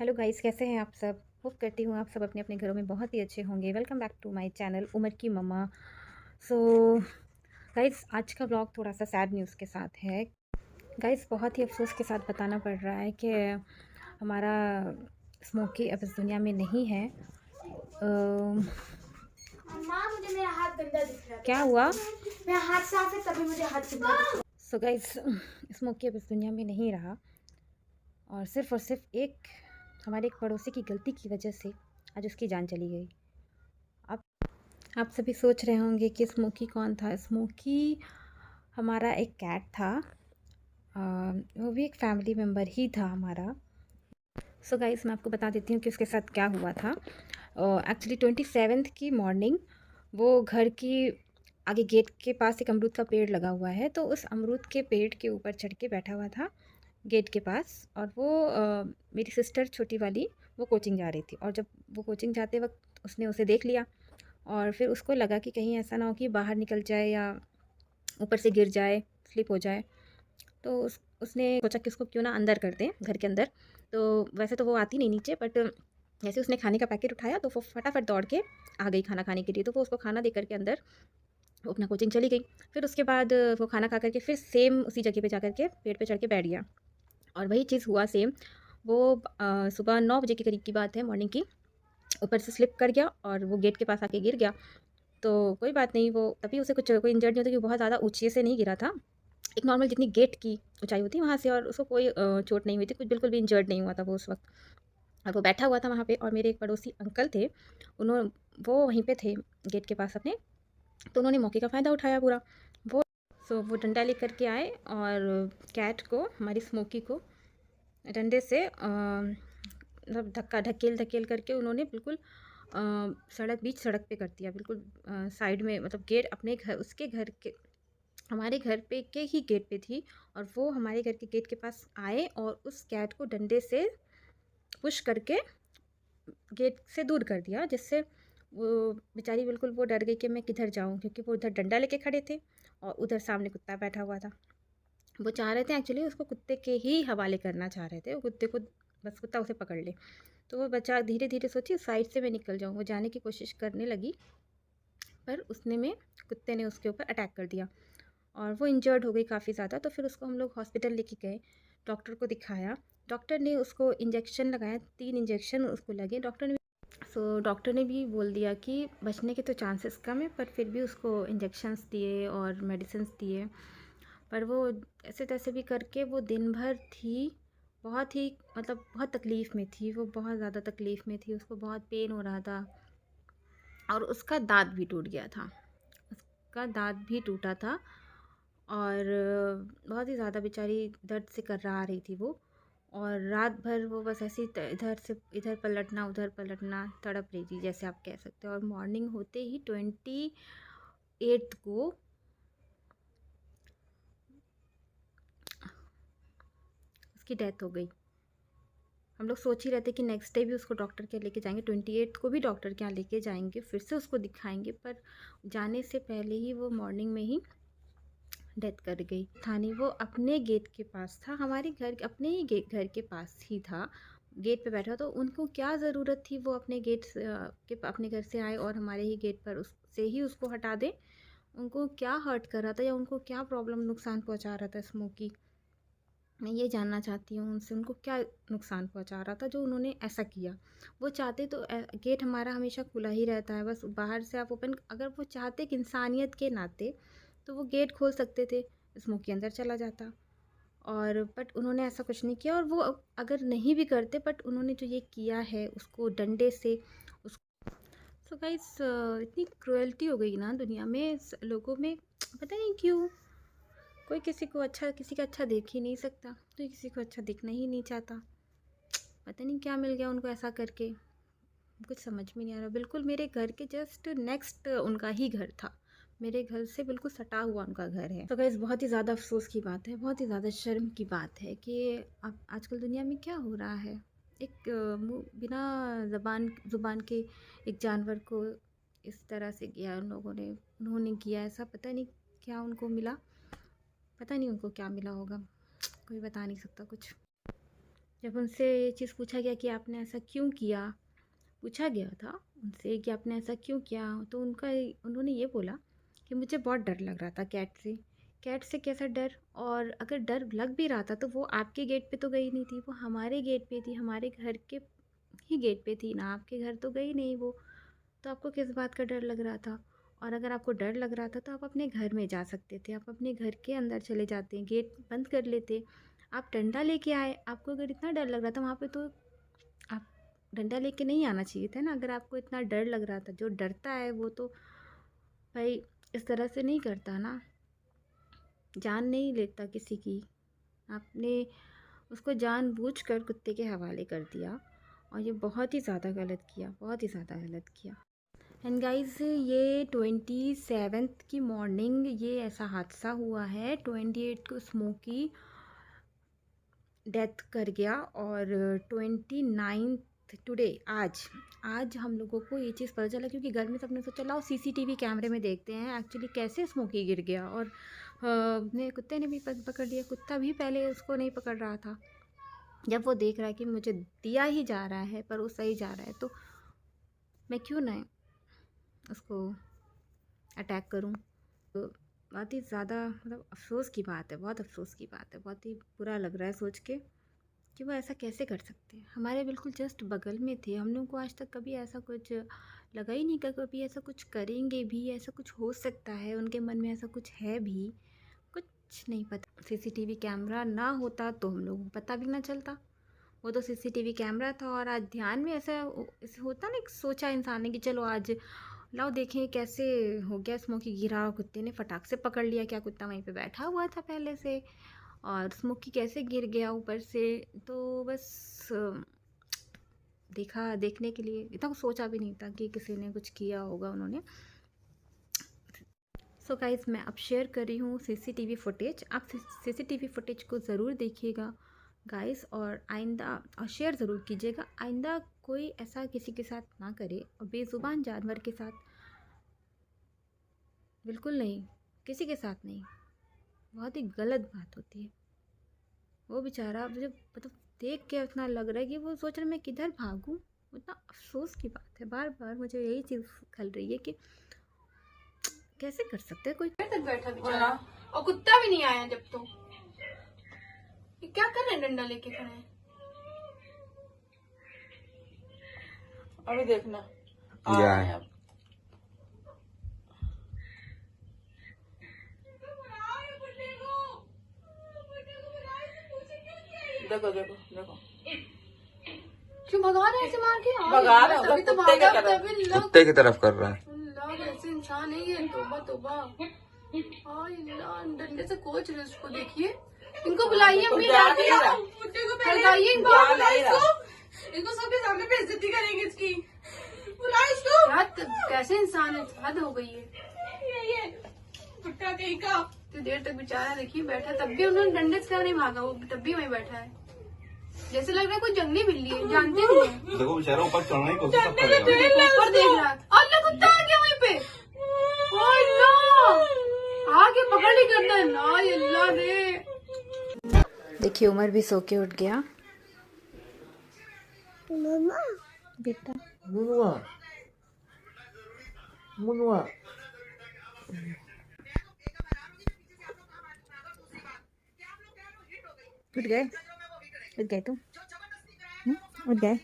Hello guys, कैसे हैं आप सब। होप करती हूँ आप सब अपने अपने घरों में बहुत ही अच्छे होंगे। Welcome back to my channel Umar की मम्मा। सो गाइस, आज का ब्लॉग थोड़ा सा सैड न्यूज़ के साथ है। गाइस, बहुत ही अफसोस के साथ बताना पड़ रहा है कि हमारा स्मोकी अब इस दुनिया में नहीं है। माँ, मुझे मेरा हाथ गंदा दिख रहा है। क्या हुआ? मेरा हाथ साफ है तभी मुझे हाथ गंदा दिख रहा है। सो गाइस, स्मोकी अब इस दुनिया में नहीं रहा और सिर्फ एक हमारे एक पड़ोसी की गलती की वजह से आज उसकी जान चली गई। आप सभी सोच रहे होंगे कि स्मोकी कौन था। स्मोकी हमारा एक कैट था। वो भी एक फैमिली मेम्बर ही था हमारा। सो गाइस, मैं आपको बता देती हूँ कि उसके साथ क्या हुआ था। एक्चुअली 27th की मॉर्निंग वो घर की आगे गेट के पास एक अमरूद का पेड़ लगा हुआ है, तो उस अमरूद के पेड़ के ऊपर चढ़ के बैठा हुआ था गेट के पास। और वो मेरी सिस्टर छोटी वाली वो कोचिंग जा रही थी, और जब वो कोचिंग जाते वक्त उसने उसे देख लिया और फिर उसको लगा कि कहीं ऐसा ना हो कि बाहर निकल जाए या ऊपर से गिर जाए, स्लिप हो जाए। तो उसने सोचा कि उसको क्यों ना अंदर कर दें, घर के अंदर। तो वैसे तो वो आती नहीं नीचे, बट जैसे उसने खाने का पैकेट उठाया तो वो फटाफट दौड़ के आ गई खाना खाने के लिए। तो वो उसको खाना दे करके अंदर वो अपना कोचिंग चली गई। फिर उसके बाद वो खाना खा करके फिर सेम उसी जगह पे जा कर के पेड़ पे चढ़ के बैठ गया। और वही चीज़ हुआ सेम। वो सुबह 9 बजे के करीब की बात है, मॉर्निंग की। ऊपर से स्लिप कर गया और वो गेट के पास आके गिर गया। तो कोई बात नहीं, वो तभी उसे कुछ कोई इंजर्ड नहीं होता, क्योंकि बहुत ज़्यादा ऊँचे से नहीं गिरा था। एक नॉर्मल जितनी गेट की ऊँचाई होती है वहाँ से, और उसको कोई चोट नहीं हुई थी, कुछ बिल्कुल भी इंजर्ड नहीं हुआ था वो उस वक़्त। और वो बैठा हुआ था वहाँ पे, और मेरे एक पड़ोसी अंकल थे, वो वहीं पे थे गेट के पास अपने। तो उन्होंने मौके का फ़ायदा उठाया पूरा। वो वो डंडा लेकर के आए और कैट को, हमारी स्मोकी को डंडे से मतलब धकेल करके उन्होंने बिल्कुल बीच सड़क पे कर दिया, बिल्कुल साइड में। मतलब गेट अपने घर, उसके घर के, हमारे घर पे के ही गेट पे थी, और वो हमारे घर के गेट के पास आए और उस कैट को डंडे से पुश करके गेट से दूर कर दिया, जिससे वो बेचारी बिल्कुल वो डर गई कि मैं किधर जाऊँ, क्योंकि वो उधर डंडा लेके खड़े थे और उधर सामने कुत्ता बैठा हुआ था। वो चाह रहे थे एक्चुअली उसको कुत्ते के ही हवाले करना चाह रहे थे, वो कुत्ते को, बस कुत्ता उसे पकड़ ले। तो वो बच्चा धीरे धीरे सोची साइड से मैं निकल जाऊँ, वो जाने की कोशिश करने लगी, पर कुत्ते ने उसके ऊपर अटैक कर दिया और वो इंजर्ड हो गई काफ़ी ज़्यादा। तो फिर उसको हम लोग हॉस्पिटल लेके गए, डॉक्टर को दिखाया। डॉक्टर ने उसको इंजेक्शन लगाया, 3 इंजेक्शन उसको लगे। डॉक्टर ने भी बोल दिया कि बचने के तो चांसेस कम है, पर फिर भी उसको इंजेक्शंस दिए और मेडिसिन्स दिए। पर वो ऐसे तैसे भी करके वो दिन भर थी, बहुत ही, मतलब बहुत तकलीफ़ में थी वो, बहुत ज़्यादा तकलीफ़ में थी, उसको बहुत पेन हो रहा था। और उसका दाँत भी टूट गया था, उसका दाँत भी टूटा था। और बहुत ही ज़्यादा बेचारी दर्द से कर्रा रही थी वो। और रात भर वो बस ऐसे ही इधर से उधर पलटना तड़प रही थी, जैसे आप कह सकते हो। और मॉर्निंग होते ही 28 को उसकी डेथ हो गई। हम लोग सोच ही रहे थे कि नेक्स्ट डे भी उसको डॉक्टर के यहाँ लेके जाएंगे, 28 को भी डॉक्टर के यहाँ लेके जाएंगे, फिर से उसको दिखाएंगे। पर जाने से पहले ही वो मॉर्निंग में ही डेथ कर गई। था नहीं, वो अपने गेट के पास था, हमारे घर अपने ही घर के पास ही था, गेट पे बैठा। तो उनको क्या ज़रूरत थी वो अपने अपने घर से आए और हमारे ही गेट पर उससे ही उसको हटा दें। उनको क्या हर्ट कर रहा था, या उनको क्या प्रॉब्लम, नुकसान पहुंचा रहा था स्मोकी। मैं ये जानना चाहती हूँ उनसे, उनको क्या नुकसान पहुंचा रहा था जो उन्होंने ऐसा किया। वो चाहते तो गेट हमारा हमेशा खुला ही रहता है, बस बाहर से आप ओपन, अगर वो चाहते कि इंसानियत के नाते, तो वो गेट खोल सकते थे, स्मोकी अंदर चला जाता। और बट उन्होंने ऐसा कुछ नहीं किया। और वो अगर नहीं भी करते, बट उन्होंने जो ये किया है उसको डंडे से उस सो गाइस, इतनी क्रुएल्टी हो गई ना दुनिया में, लोगों में, पता नहीं क्यों। कोई किसी का अच्छा देख ही नहीं सकता, कोई किसी को अच्छा दिखना ही नहीं चाहता। पता नहीं क्या मिल गया उनको ऐसा करके, कुछ समझ में नहीं आ रहा। बिल्कुल मेरे घर के जस्ट नेक्स्ट उनका ही घर था, मेरे घर से बिल्कुल सटा हुआ उनका घर है। तो गाइस, बहुत ही ज़्यादा अफसोस की बात है, बहुत ही ज़्यादा शर्म की बात है कि अब आजकल दुनिया में क्या हो रहा है। एक बिना ज़ुबान के एक जानवर को इस तरह से किया उन्होंने किया ऐसा। पता नहीं क्या उनको मिला, पता नहीं उनको क्या मिला होगा, कोई बता नहीं सकता कुछ। जब उनसे ये चीज़ पूछा गया कि आपने ऐसा क्यों किया, पूछा गया था उनसे कि आपने ऐसा क्यों किया, तो उन्होंने ये बोला कि मुझे बहुत डर लग रहा था कैट से। कैट से कैसा डर? और अगर डर लग भी रहा था तो वो आपके गेट पे तो गई नहीं थी, वो हमारे गेट पे थी, हमारे घर के ही गेट पे थी ना, आपके घर तो गई नहीं वो। तो आपको किस बात का डर लग रहा था? और अगर आपको डर लग रहा था तो आप अपने घर में जा सकते थे, आप अपने घर के अंदर चले जाते, गेट बंद कर लेते। आप डंडा लेके आए, आपको अगर इतना डर लग रहा था वहाँ पे, तो आप डंडा लेके नहीं आना चाहिए था ना। अगर आपको इतना डर लग रहा था, जो डरता है वो तो भाई इस तरह से नहीं करता ना, जान नहीं लेता किसी की। आपने उसको जानबूझकर कुत्ते के हवाले कर दिया और ये बहुत ही ज़्यादा गलत किया, बहुत ही ज़्यादा गलत किया। एंड गाइस, ये 27th की मॉर्निंग ये ऐसा हादसा हुआ है। 28 को स्मोकी डेथ कर गया और 29th टुडे आज हम लोगों को ये चीज़ पता चला, क्योंकि घर में सबने सोचा लाओ सीसीटीवी कैमरे में देखते हैं एक्चुअली कैसे स्मोकी गिर गया। और ने कुत्ते ने भी पकड़ लिया। कुत्ता भी पहले उसको नहीं पकड़ रहा था। जब वो देख रहा है कि मुझे दिया ही जा रहा है पर वो सही जा रहा है, तो मैं क्यों ना उसको अटैक करूं। तो बहुत ही ज़्यादा मतलब अफ़सोस की बात है, बहुत अफ़सोस की बात है। बहुत ही बुरा लग रहा है सोच के कि वो ऐसा कैसे कर सकते हैं। हमारे बिल्कुल जस्ट बगल में थे। हम लोग को आज तक कभी ऐसा कुछ लगा ही नहीं कि कभी ऐसा कुछ करेंगे भी, ऐसा कुछ हो सकता है, उनके मन में ऐसा कुछ है भी, कुछ नहीं पता। सीसीटीवी कैमरा ना होता तो हम लोगों को पता भी ना चलता। वो तो सीसीटीवी कैमरा था और आज ध्यान में ऐसा होता ना, सोचा इंसान ने कि चलो आज लाओ देखें कैसे हो गया। स्मोकी गिरा और कुत्ते ने फटाक से पकड़ लिया। क्या कुत्ता वहीं पे बैठा हुआ था पहले से? और स्मोकी कैसे गिर गया ऊपर से? तो बस देखने के लिए इतना कुछ सोचा भी नहीं था कि किसी ने कुछ किया होगा उन्होंने। सो गाइस, मैं अब शेयर कर रही हूँ सीसीटीवी फुटेज। आप सीसीटीवी फुटेज को ज़रूर देखिएगा गाइस, और आइंदा और शेयर ज़रूर कीजिएगा। आइंदा कोई ऐसा किसी के साथ ना करे, और बेज़ुबान जानवर के साथ बिल्कुल नहीं, किसी के साथ नहीं। बहुत ही गलत बात होती है। वो बेचारा मुझे मतलब देख के इतना लग रहा है कि वो सोच रहा है मैं किधर भागूं। इतना अफसोस की बात है। बार बार मुझे यही चीज़ खल रही है कि कैसे कर सकते हैं कोई। देर तक बैठा बेचारा और कुत्ता भी नहीं आया जब। तो ये क्या कर रहे हैं, डंडा लेके खड़े हैं। अभी देखना क्या आ है? अब देखो देखो देखो क्यों भगा रहे हैं ऐसे मार के? भगा रहे हैं, तभी तो कुत्ते की भागा, तरफ। तभी लोग कुत्ते की तरफ कर रहा है। अल्लाह कैसे इंसान है ये। तोबा तोबा। हाय अल्लाह, डंडे से कोच रहे उसको। देखिए इनको बुलाइए, अपनी कुत्ते को बुलाइए, इनको सबके सामने बेइज्जती करेंगे इसकी। बुलाओ इसको। कैसे इंसान है, हद हो गई है। कुत्ता कहीं का तो देर तक बेचारा देखिए बैठा, तब भी उन्होंने डंडे से नहीं भागा, वो तब भी वहीं बैठा है। जैसे लग रहा है कोई जंगली बिल्ली है, जानते नहीं है। देखो बेचारा ऊपर चढ़ने की कोशिश कर रहा है। ऊपर देख रहा है। अल्लाह कुत्ता आ गया वहीं पे। अल्लाह आके पकड़ ही करना है ना। अल्लाह रे। देखिए उमर भी सो के उठ गया। बेटा मुनुआ मुनुआ उठ गए तुम? उठ गए?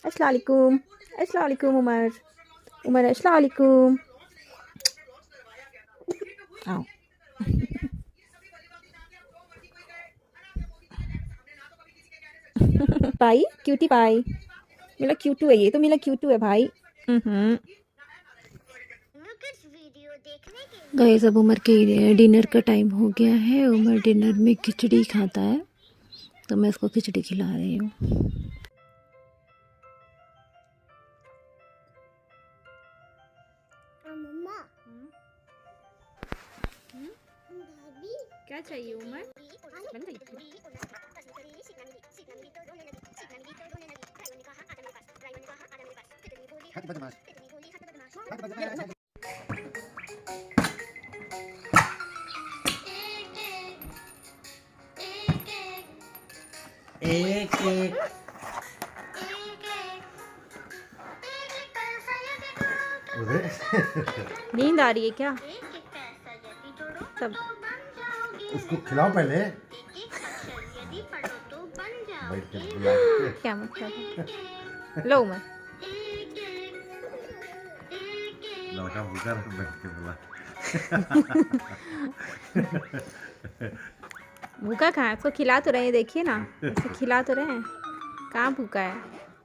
अस्सलाम वालेकुम, अस्सलाम वालेकुम उमर अस्सलाम वालेकुम। आओ। पाई क्यूटी पाई, मेरा क्यूटू है ये तो, मेरा क्यूटू है भाई। गाइस, अब उमर के डिनर का टाइम हो गया है। उमर डिनर में खिचड़ी खाता है, तो मैं इसको खिचड़ी खिला रही हूँ। क्या चाहिए उमर? एक एक नींद आ रही है क्या सब? उसको खिलाओ पहले। बैठ के बुला के। क्या मतलब? लो उमर, लड़का भूखा रहा, बैठ के बुला। भूखा कहाँ है? उसको खिला तो रहे हैं, देखिए ना, उसको खिला तो रहे हैं। कहाँ भूखा है?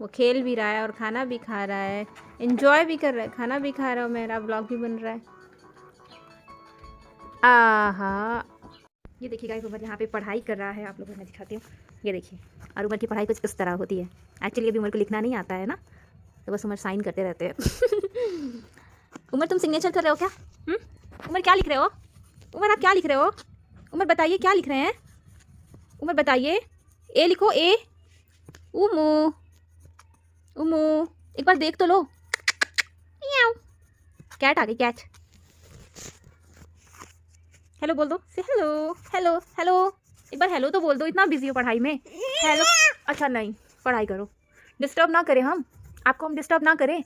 वो खेल भी रहा है और खाना भी खा रहा है, एंजॉय भी कर रहा है, खाना भी खा रहा है, मेरा ब्लॉग भी बन रहा है। आहा, ये देखिए गाइस, उमर यहाँ पे पढ़ाई कर रहा है। आप लोगों को मैं दिखाती हूँ, ये देखिए। और उमर की पढ़ाई कुछ इस तरह होती है। एक्चुअली अभी उमर को लिखना नहीं आता है ना, तो बस उमर साइन करते रहते हैं। उमर तुम सिग्नेचर कर रहे हो क्या? उमर क्या लिख रहे हो? उमर आप क्या लिख रहे हो? उमर बताइए क्या लिख रहे हैं? उमर बताइए। ए लिखो, ए। उमू उमू, एक बार देख तो लो। कैट आ गई, कैट। हेलो बोल दो, से हेलो हेलो हेलो। एक बार हेलो तो बोल दो, इतना बिजी हो पढ़ाई में। हेलो, अच्छा नहीं, पढ़ाई करो, डिस्टर्ब ना करें हम आपको, हम डिस्टर्ब ना करें।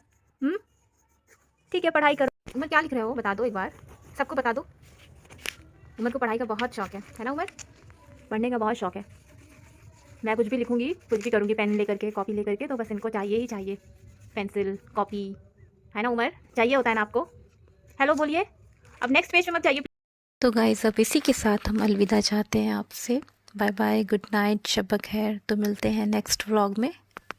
ठीक है, पढ़ाई करो। उमर क्या लिख रहे हो बता दो, एक बार सबको बता दो। उमर को पढ़ाई का बहुत शौक है ना उमर? पढ़ने का बहुत शौक है। मैं कुछ भी लिखूंगी, कुछ भी करूंगी, पेन लेकर के, कॉपी लेकर के, तो बस इनको चाहिए ही चाहिए, पेंसिल, कॉपी, है ना उमर? चाहिए होता है ना आपको? हेलो बोलिए, अब नेक्स्ट पेज पे मत चाहिए। तो गाइस, अब इसी के साथ हम अलविदा चाहते हैं आपसे। बाय बाय, गुड नाइट, शब ब खैर। तो मिलते हैं नेक्स्ट व्लॉग में।